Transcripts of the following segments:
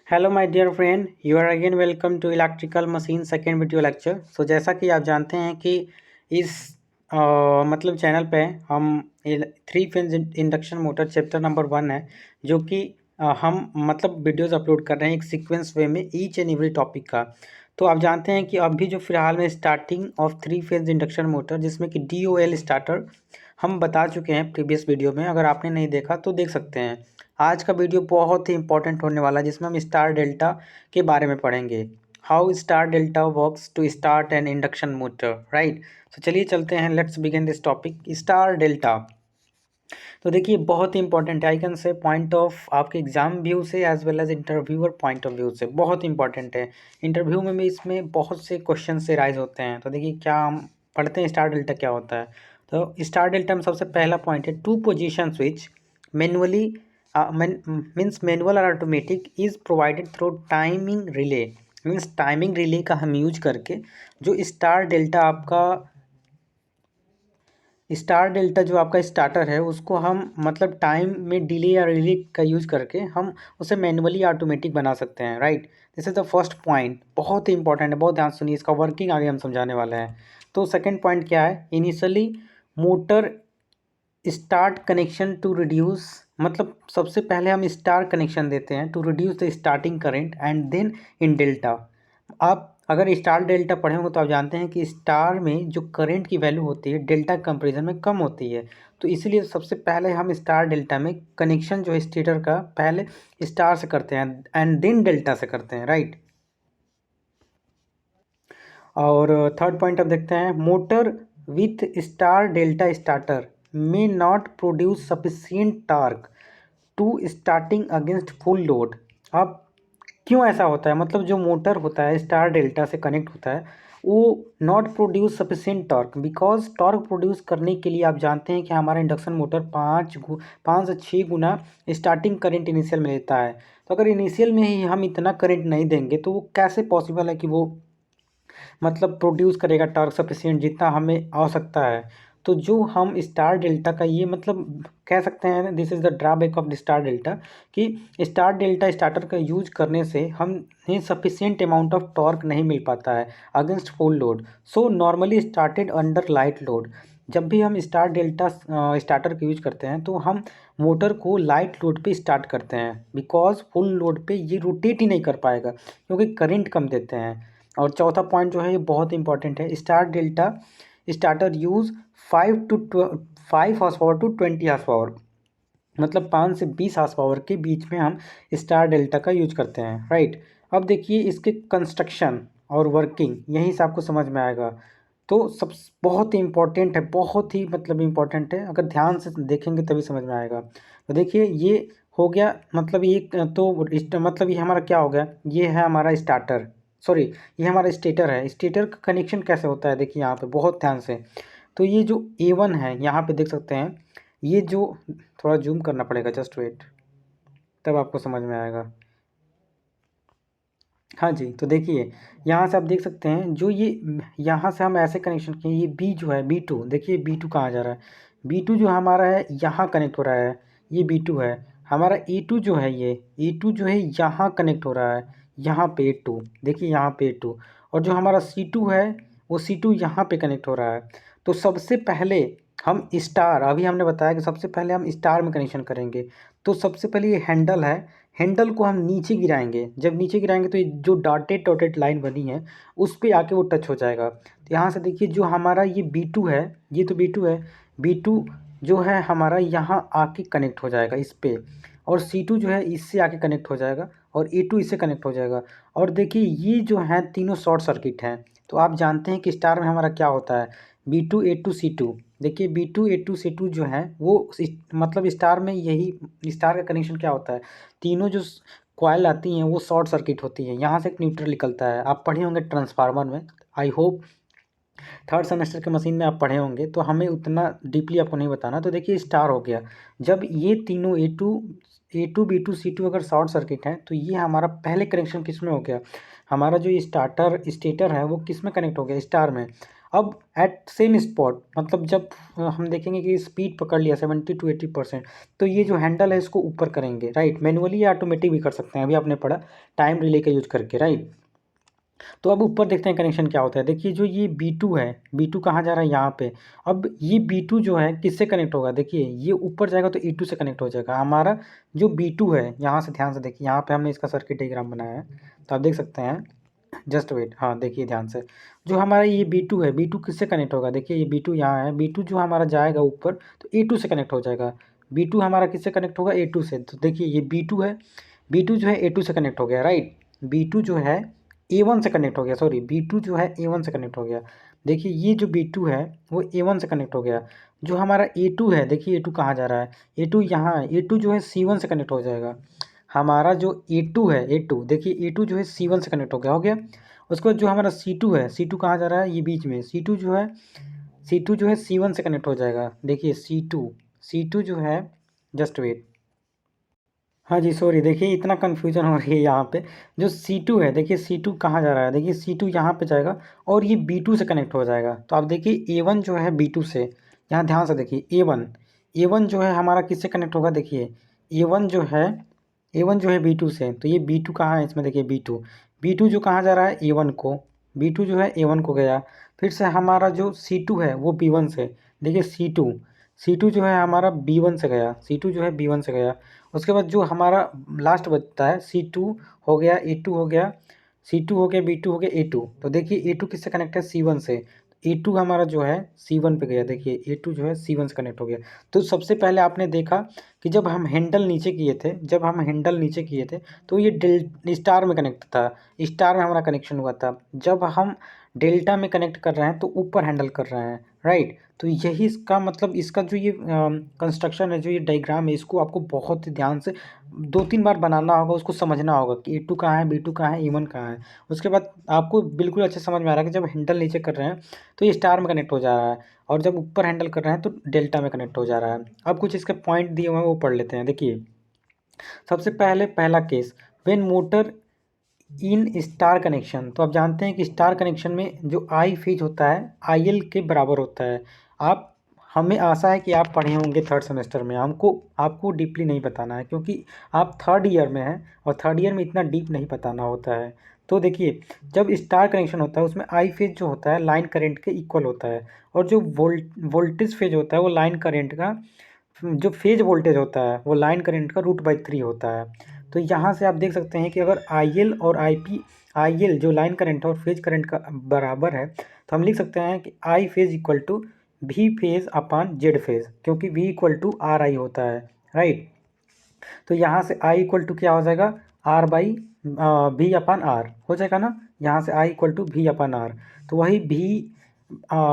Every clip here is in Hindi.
Hello my dear friend, you are again welcome to electrical machine second video lecture. So जैसा कि आप जानते हैं कि इस मतलब चैनल पे हम three phase induction motor chapter number 1 है, जो कि हम मतलब वीडियोस अपलोड कर रहे हैं एक सीक्वेंस वे में ईच एंड एवरी टॉपिक का। तो आप जानते हैं कि अभी जो फिलहाल में starting of three phase induction motor, जिसमें कि DOL स्टार्टर हम बता चुके हैं प्रीवियस वीडियो में। अगर आपने नहीं देखा तो देख सकते हैं। आज का वीडियो बहुत ही इंपॉर्टेंट होने वाला है, जिसमें हम स्टार डेल्टा के बारे में पढ़ेंगे। How star delta works to start an induction motor, right. तो चलिए चलते हैं, let's begin this topic star delta. तो देखिए बहुत ही इंपॉर्टेंट है, I can say point of आपके एग्जाम व्यू से as well as interviewer point of view से बहुत इंपॉर्टेंट है। इंटरव्यू में भी इसमें बहुत से क्वेश्चन से राइज होते हैं। तो देखिए क्या हम पढ़ते हैं स्टार डेल्टा क्या होता है। तो स्टार डेल्टा में सबसे पहला पॉइंट है two position switch manually means manual और automatic is provided through timing relay. Means timing relay का हम यूज करके जो स्टार डेल्टा जो आपका स्टार्टर है उसको हम मतलब टाइम में डिले या रिले का यूज करके हम उसे मैनुअली ऑटोमेटिक बना सकते हैं, right. This is the first point, बहुत ही इंपॉर्टेंट है, बहुत ध्यान सुनिए, इसका वर्किंग आगे हम समझाने वाले हैं। तो सेकंड पॉइंट क्या है, initially motor start connection to reduce, मतलब सबसे पहले हम स्टार कनेक्शन देते हैं to reduce the starting current and then in delta. आप अगर स्टार डेल्टा पढ़े होंगे तो आप जानते हैं कि स्टार में जो करंट की वैल्यू होती है डेल्टा कंपैरिजन में कम होती है। तो इसीलिए सबसे पहले हम स्टार डेल्टा में कनेक्शन जो है स्टेटर का पहले स्टार से करते हैं एंड देन डेल्टा से करते हैं, राइट। और थर्ड पॉइंट अब देखते हैं, motor with star delta starter may not produce sufficient torque to starting against full load. अब क्यों ऐसा होता है, मतलब जो मोटर होता है स्टार डेल्टा से कनेक्ट होता है वो not produce sufficient torque, because torque produce करने के लिए आप जानते हैं कि हमारा इंडक्शन मोटर 5 से 6 गुना स्टार्टिंग करंट इनिशियल में लेता है। तो अगर इनिशियल में ही हम इतना करंट नहीं देंगे तो वो कैसे पॉसिबल है कि वो मतलब प्रोड्यूस करेगा टॉर्क सफिशिएंट जितना हमें आवश्यकता है। तो जो हम स्टार डेल्टा का ये मतलब कह सकते हैं, this is the drawback of the star delta, कि स्टार डेल्टा स्टार्टर का यूज करने से हमें सफिशिएंट अमाउंट ऑफ टॉर्क नहीं मिल पाता है against full load. So normally started under light load. जब भी हम स्टार डेल्टा स्टार्टर का यूज करते हैं तो हम मोटर को लाइट लोड पे स्टार्ट करते हैं, बिकॉज फुल लोड पे ये रोटेट ही नहीं कर पाएगा क्योंकि करंट कम देते हैं। और चौथा पॉइंट जो है ये बहुत इंपॉर्टेंट है, star delta starter use 5 horse power to 20 horse power, मतलब 5 से 20 हॉर्स पावर के बीच में हम स्टार डेल्टा का यूज करते हैं, राइट। अब देखिए इसके कंस्ट्रक्शन और वर्किंग यहीं से आपको समझ में आएगा। तो सब बहुत ही इंपॉर्टेंट है, बहुत ही मतलब इम्पॉर्टेंट है, अगर ध्यान से देखेंगे तभी समझ में आएगा। तो देखिए ये हो गया, मतलब ये तो मतलब ये हमारा क्या हो गया, ये है हमारा स्टार्टर, सॉरी ये हमारा स्टेटर है। स्टेटर का कनेक्शन कैसे होता है देखिए यहाँ पे बहुत ध्यान से। तो ये जो A1 है यहाँ पे देख सकते हैं, ये जो थोड़ा जूम करना पड़ेगा, जस्ट वेट, तब आपको समझ में आएगा। हाँ जी, तो देखिए यहाँ से आप देख सकते हैं जो ये यहाँ से हम ऐसे कनेक्शन किए, ये बी जो है B2, देखिए B2 कहाँ जा रहा है, B2 जो हमारा है यहाँ कनेक्ट हो रहा है, ये B2 है। हमारा A2 जो है, ये A2 जो है यहाँ कनेक्ट हो रहा है, यहाँ पे A2, देखिए यहाँ पे A2। और जो हमारा C2 है वो C2 यहाँ पे कनेक्ट हो रहा है। तो सबसे पहले हम स्टार, अभी हमने बताया कि सबसे पहले हम स्टार में कनेक्शन करेंगे। तो सबसे पहले ये हैंडल है, हैंडल को हम नीचे गिराएंगे, जब नीचे गिराएंगे तो ये जो डॉटेड डॉटेड लाइन बनी है उस पर आके वो टच हो जाएगा। तो यहाँ से देखिए जो हमारा ये B2 है, ये तो B2 है, B2 जो है हमारा यहाँ आके कनेक्ट हो जाएगा इस पे, और C2 जो है इससे आके कनेक्ट हो जाएगा, और A2 इससे कनेक्ट हो जाएगा। और देखिए ये जो हैं तीनों शॉर्ट सर्किट हैं। तो आप जानते हैं कि स्टार में हमारा क्या होता है, B2 A2 C2। देखिए B2 A2 C2 जो है वो मतलब स्टार में यही स्टार का कनेक्शन क्या होता है, तीनों जो कॉयल आती हैं वो शॉर्ट सर्किट होती हैं, यहाँ से एक न्यूट्रल निकलता है। आप पढ़े होंगे ट्रांसफार्मर में, आई होप थर्ड सेमेस्टर के मशीन में आप पढ़े होंगे, तो हमें उतना डीपली आपको नहीं बताना। तो देखिए स्टार हो गया, जब ये तीनों A2 B2 C2 अगर शॉर्ट सर्किट है तो ये हमारा पहले कनेक्शन किस में हो गया, हमारा जो ये स्टार्टर स्टेटर है वो किस में कनेक्ट हो गया, स्टार में। अब एट सेम स्पॉट मतलब जब हम देखेंगे कि स्पीड पकड़ लिया 70 to 80%, तो ये जो हैंडल है इसको ऊपर करेंगे, राइट। मैनुअली या ऑटोमेटिक भी कर सकते हैं, अभी आपने पढ़ा टाइम रिले का यूज करके, राइट। तो अब ऊपर देखते हैं कनेक्शन क्या होता है। देखिए जो ये B2 है, B2 कहाँ जा रहा है, यहाँ पे। अब ये B2 जो है किससे कनेक्ट होगा, देखिए ये ऊपर जाएगा तो E2 से कनेक्ट हो जाएगा। हमारा जो B2 है, यहाँ से ध्यान से देखिए, यहाँ पे हमने इसका सर्किट डायग्राम बनाया है, तो आप देख सकते हैं। जस्ट वेट, हाँ देखिए ध्यान से, जो हमारा ये B2 है, B2 किससे कनेक्ट होगा, देखिए ये B2 यहाँ है, B2 जो हमारा जाएगा ऊपर तो A2 से कनेक्ट हो जाएगा। B2 हमारा किससे कनेक्ट होगा, A2 से। तो देखिए ये B2 है, B2 जो है A2 से कनेक्ट हो गया, राइट। B2 जो है A1 से कनेक्ट हो गया, सॉरी B2 जो है A1 से कनेक्ट हो गया। देखिए ये जो B2 है वो A1 से कनेक्ट हो गया। जो हमारा A2 है, देखिए A2 कहाँ जा रहा है, A2 यहाँ है, A2 जो है C1 से कनेक्ट हो जाएगा। हमारा जो A2 है, A2 देखिए A2 जो है C1 से कनेक्ट हो गया। उसके बाद जो हमारा C2 है, C2 कहाँ जा रहा है, ये बीच में C2 जो है, C2 जो है C1 से कनेक्ट हो जाएगा। देखिए C2 जो है, जस्ट वेट, हाँ जी सॉरी, देखिए इतना कन्फ्यूजन हो रही है यहाँ पे। जो C2 है, देखिए C2 कहाँ जा रहा है, देखिए C2 यहाँ पे जाएगा और ये B2 से कनेक्ट हो जाएगा। तो आप देखिए A1 जो है B2 से, यहाँ ध्यान से देखिए A1 जो है हमारा किससे कनेक्ट होगा, देखिए A1 जो है, A1 जो है B2 से, तो ये B2 कहाँ है इसमें, देखिए B2 जो कहाँ जा रहा है, A1 को, B2 जो है A1 को गया। फिर से हमारा जो C2 है वो B1 से, देखिए C2 जो है हमारा B1 से गया, C2 जो है B1 से गया। उसके बाद जो हमारा लास्ट बचता है C2 हो गया, A2 हो गया, C2 हो गया, B2 हो गया, A2। तो देखिए A2 किससे कनेक्ट है, C1 से। A2 हमारा जो है C1 पे गया, देखिए A2 जो है C1 से कनेक्ट हो गया। तो सबसे पहले आपने देखा कि जब हम हैंडल नीचे किए थे तो ये स्टार में कनेक्ट था, स्टार में हमारा कनेक्शन हुआ था। जब हम डेल्टा में कनेक्ट कर रहे हैं तो ऊपर हैंडल कर रहे हैं, राइट। तो यही इसका मतलब, इसका जो ये कंस्ट्रक्शन है, जो ये डायग्राम है, इसको आपको बहुत ही ध्यान से 2-3 बार बनाना होगा, उसको समझना होगा कि A2 कहाँ है, B2 कहाँ है, A1 कहाँ है। उसके बाद आपको बिल्कुल अच्छे समझ में आ रहा है कि जब हैंडल नीचे कर रहे हैं तो ये स्टार में कनेक्ट हो जा रहा है, और जब ऊपर हैंडल कर रहे हैं तो डेल्टा में कनेक्ट हो जा रहा है। अब कुछ इसके पॉइंट दिए हुए हैं वो पढ़ लेते हैं। देखिए सबसे पहले पहला case, when motor in star connection, तो आप जानते हैं कि स्टार कनेक्शन में जो आई फेज होता है IL के बराबर होता है। आप, हमें आशा है कि आप पढ़े होंगे थर्ड सेमेस्टर में, हमको आपको डीपली नहीं बताना है क्योंकि आप थर्ड ईयर में हैं और थर्ड ईयर में इतना डीप नहीं बताना होता है। तो देखिए जब स्टार कनेक्शन होता है उसमें आई फेज जो होता है लाइन करंट के इक्वल होता है, और जो वोल्टेज फेज होता है वो लाइन करंट का, जो फेज वोल्टेज होता है वो लाइन करंट का √3 होता है। तो यहाँ से आप देख सकते हैं कि अगर IL और IP, IL जो लाइन करंट है और फेज करंट का बराबर है, तो हम लिख सकते हैं कि I phase equal to V phase upon Z phase, क्योंकि V इक्वल टू RI होता है, राइट। तो यहाँ से I इक्वल टू क्या हो जाएगा, R by V upon R हो जाएगा ना। यहाँ से I equal to V upon R, तो वही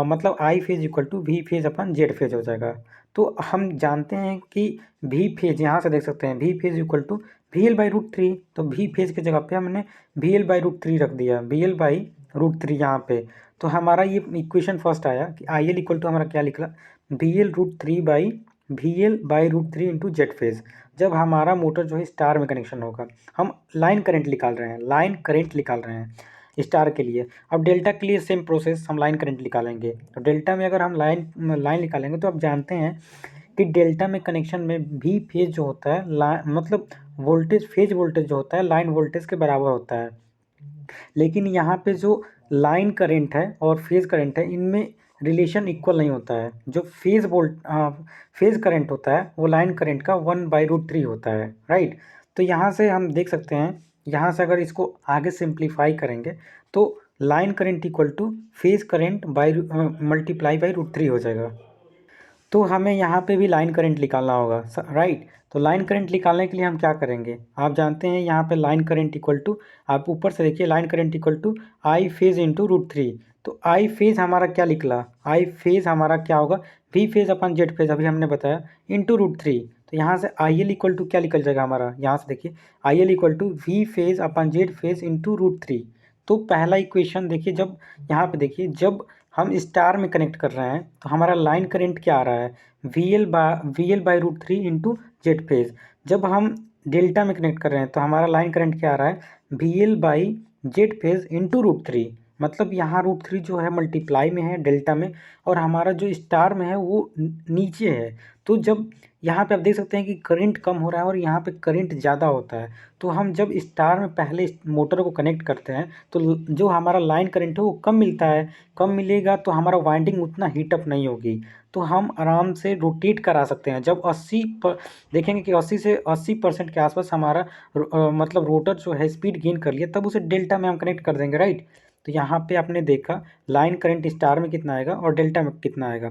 मतलब I phase equal to V phase upon Z phase हो जाएगा। तो हम जानते हैं कि V फेज, यहाँ से देख सकते हैं V phase equal to VL/√3, तो V फेज की जगह पे हमने VL/√3 रख दिया, VL/√3 यहाँ पे। तो हमारा ये इक्वेशन फर्स्ट आया कि IL इक्वल टू हमारा क्या निकला, VL/√3 इंटू जेड फेज। जब हमारा मोटर जो है स्टार में कनेक्शन होगा, हम लाइन करंट निकाल रहे हैं स्टार के लिए। अब डेल्टा के लिए सेम प्रोसेस, हम लाइन करंट निकालेंगे। तो डेल्टा में अगर हम लाइन निकालेंगे तो आप जानते हैं कि डेल्टा में कनेक्शन में भी फेज जो होता है मतलब फेज वोल्टेज जो होता है लाइन वोल्टेज के बराबर होता है। लेकिन यहाँ पे जो लाइन करंट है और फेज करंट है इनमें रिलेशन इक्वल नहीं होता है। जो फेज करंट होता है वो लाइन करंट का 1/√3 होता है, राइट। तो यहाँ से हम देख सकते हैं, यहाँ से अगर इसको आगे सिंप्लीफाई करेंगे तो line current equal two phase current by multiply by √3 हो जाएगा। तो हमें यहाँ पे भी लाइन करंट निकालना होगा, राइट। तो लाइन करंट निकालने के लिए हम क्या करेंगे, आप जानते हैं यहाँ पे लाइन करंट इक्वल टू, आप ऊपर से देखिए line current equal to I phase into √3। तो आई फेज हमारा क्या निकला, आई फेज हमारा क्या होगा, V phase upon Z phase, अभी हमने बताया, इंटू √3। तो यहाँ से IL इक्वल टू क्या निकल जाएगा हमारा, यहाँ से देखिए IL equal to V phase upon Z phase into √3। तो पहला इक्वेशन देखिए, जब यहाँ पे देखिए जब हम स्टार में कनेक्ट कर रहे हैं तो हमारा लाइन करंट क्या आ रहा है, VL/√3 इंटू जेड फेज। जब हम डेल्टा में कनेक्ट कर रहे हैं तो हमारा लाइन करंट क्या आ रहा है, VL/जेड फेज इंटू √3, मतलब यहाँ √3 जो है मल्टीप्लाई में है डेल्टा में, और हमारा जो स्टार में है वो नीचे है। तो जब यहाँ पे आप देख सकते हैं कि करंट कम हो रहा है और यहाँ पे करंट ज़्यादा होता है, तो हम जब स्टार में पहले इस मोटर को कनेक्ट करते हैं तो जो हमारा लाइन करंट है वो कम मिलता है। कम मिलेगा तो हमारा वाइंडिंग उतना हीटअप नहीं होगी, तो हम आराम से रोटेट करा सकते हैं। जब 80 पर देखेंगे कि 80 से 80% के आसपास हमारा मतलब रोटर जो है स्पीड गेन कर लिया, तब उसे डेल्टा में हम कनेक्ट कर देंगे, राइट। तो यहाँ पे आपने देखा लाइन करंट स्टार में कितना आएगा और डेल्टा में कितना आएगा।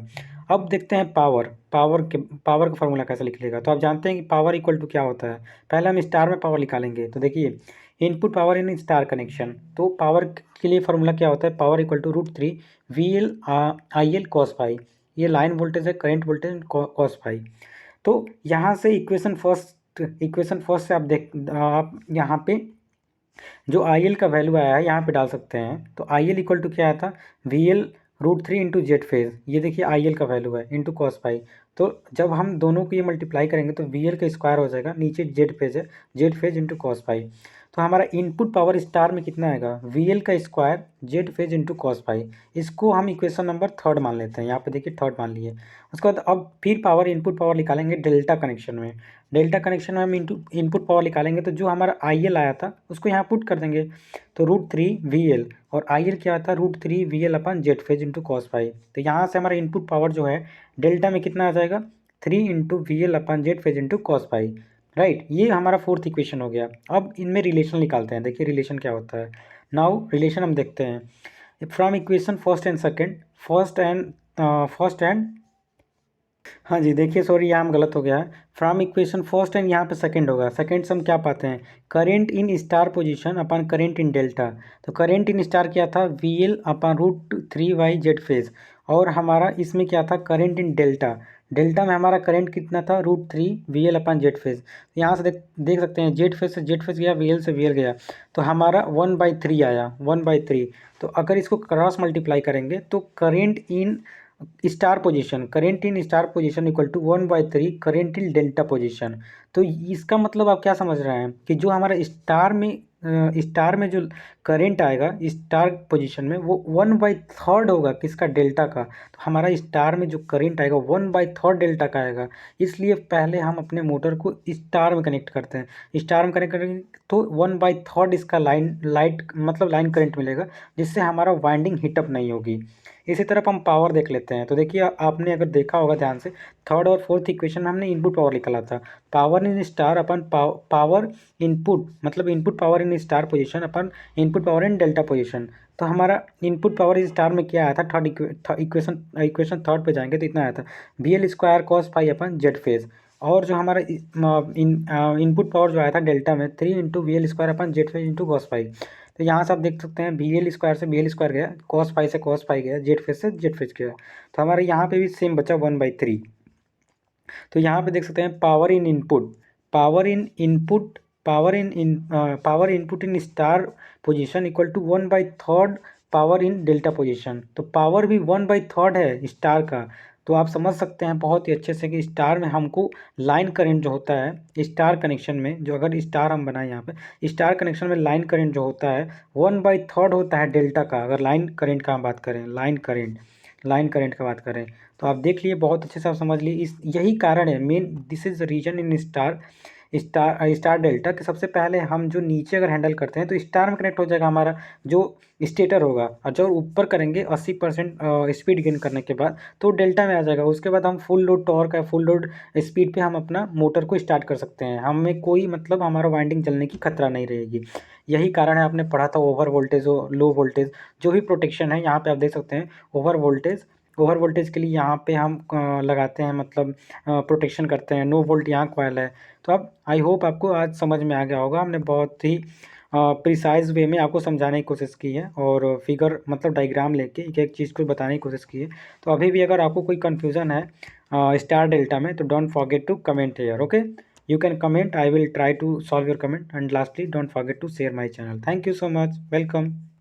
अब देखते हैं पावर का फॉर्मूला कैसे लिखिएगा। तो आप जानते हैं कि पावर इक्वल टू क्या होता है। पहले हम स्टार में पावर निकालेंगे, तो देखिए input power in star connection, तो पावर के लिए फॉर्मूला क्या होता है, power equal to √3 VL IL cos phi. ये लाइन वोल्टेज है, करंट वोल्टेज cos फाई। तो यहाँ से इक्वेशन फर्स्ट से आप यहाँ पे जो IL का वैल्यू आया है यहाँ पे डाल सकते हैं। तो IL इक्वल टू क्या आया था, VL √3 इंटू जेड फेज। ये देखिए IL का वैल्यू है इंटू cos फाई। तो जब हम दोनों को ये मल्टीप्लाई करेंगे तो VL का स्क्वायर हो जाएगा, नीचे जेड फेज है, Z phase into cos phi. तो हमारा इनपुट पावर स्टार में कितना आएगा, VL का square Z phase into cos phi. इसको हम इक्वेशन नंबर 3 मान लेते हैं, यहाँ पे देखिए 3 मान लिए। उसके बाद अब फिर पावर इनपुट पावर निकालेंगे डेल्टा कनेक्शन में। डेल्टा कनेक्शन में हम इनपुट पावर निकालेंगे, तो जो हमारा IL आया था उसको यहाँ पुट कर देंगे। तो √3 VL और IL क्या था, √3 VL upon Z phase into cos phi. तो यहाँ से हमारा इनपुट पावर जो है डेल्टा में कितना आ जाएगा, 3 into VL upon Z phase into cos phi, right. ये हमारा फोर्थ इक्वेशन हो गया। अब इनमें रिलेशन निकालते हैं, देखिए रिलेशन क्या होता है। नाउ रिलेशन हम देखते हैं फ्रॉम इक्वेशन फर्स्ट एंड हाँ जी, देखिए सॉरी यहाँ हम गलत हो गया है। फ्रॉम इक्वेशन फर्स्ट एंड यहाँ पे सेकंड होगा। सेकंड से हम क्या पाते हैं, current in star position upon current in delta. तो करेंट इन स्टार क्या था, VL अपन √3 जेड फेज, और हमारा इसमें क्या था, करेंट इन डेल्टा। डेल्टा में हमारा करंट कितना था, √3 VL अपन जेड फेज। यहाँ से देख सकते हैं जेड फेज से जेड फेज गया, VL से VL गया, तो हमारा 1/3 आया, 1/3। तो अगर इसको क्रॉस मल्टीप्लाई करेंगे तो current in star position, current in star position equal to 1/3 current in delta position. तो इसका मतलब आप क्या समझ रहे हैं कि जो हमारा स्टार में जो करंट आएगा स्टार पोजीशन में वो 1/3 होगा किसका, डेल्टा का। तो हमारा स्टार में जो करंट आएगा 1/3 डेल्टा का आएगा। इसलिए पहले हम अपने मोटर को स्टार में कनेक्ट करते हैं। स्टार में कनेक्ट करेंगे तो 1/3 इसका लाइन करंट मिलेगा, जिससे हमारा वाइंडिंग हीटअप नहीं होगी। इसी तरफ हम पावर देख लेते हैं। तो देखिए आपने अगर देखा होगा ध्यान से, थर्ड और फोर्थ इक्वेशन में हमने इनपुट पावर निकाला था। Power in star upon power input, मतलब input power in star position upon input power in delta position. तो हमारा इनपुट पावर इस स्टार में क्या आया था, इक्वेशन थर्ड पे जाएंगे तो इतना आया था, VL स्क्वायर cos फाई अपन जेड फेज। और जो हमारा इनपुट पावर जो आया था डेल्टा में 3 into VL square upon Z phase into cos phi. तो यहाँ से आप देख सकते हैं VL स्क्वायर से VL स्क्वायर गया, cos फाई से cos फाई गया, जेड फेज से जेड फेज गया। तो हमारे यहाँ पे भी सेम बचा 1/3। तो यहाँ पे देख सकते हैं power in input, power input in star position equal to 1/3 power in delta position. तो पावर भी 1/3 है स्टार का। तो आप समझ सकते हैं बहुत ही अच्छे से कि स्टार में हमको लाइन करंट जो होता है स्टार कनेक्शन में, जो अगर स्टार हम बनाए यहाँ पे स्टार कनेक्शन में लाइन करंट जो होता है 1/3 होता है डेल्टा का। अगर लाइन करंट का हम बात करें, लाइन करंट का बात करें, तो आप देख लिए बहुत अच्छे से आप समझ लिए। इस यही कारण है main, this is reason in star delta कि सबसे पहले हम जो नीचे अगर हैंडल करते हैं तो स्टार में कनेक्ट हो जाएगा हमारा जो स्टेटर होगा, और जब ऊपर करेंगे 80% स्पीड गेन करने के बाद तो डेल्टा में आ जाएगा। उसके बाद हम फुल लोड टॉर्क या फुल लोड स्पीड पे हम अपना मोटर को स्टार्ट कर सकते हैं। हमें कोई मतलब हमारा वाइंडिंग जलने की खतरा नहीं रहेगी। यही कारण है आपने पढ़ा था ओवर वोल्टेज और लो वोल्टेज जो भी प्रोटेक्शन है। यहाँ पे आप देख सकते हैं ओवर वोल्टेज के लिए यहाँ पे हम लगाते हैं, मतलब प्रोटेक्शन करते हैं। नो वोल्ट यहाँ कॉइल है। तो अब आई होप आपको आज समझ में आ गया होगा। हमने बहुत ही प्रिसाइज वे में आपको समझाने की कोशिश की है और फिगर मतलब डायग्राम लेके एक एक चीज़ को बताने की कोशिश की है। तो अभी भी अगर आपको कोई कन्फ्यूज़न है स्टार डेल्टा में तो don't forget to comment here, okay. You can comment. I will try to solve your comment. And lastly, don't forget to share my channel. Thank you so much. Welcome.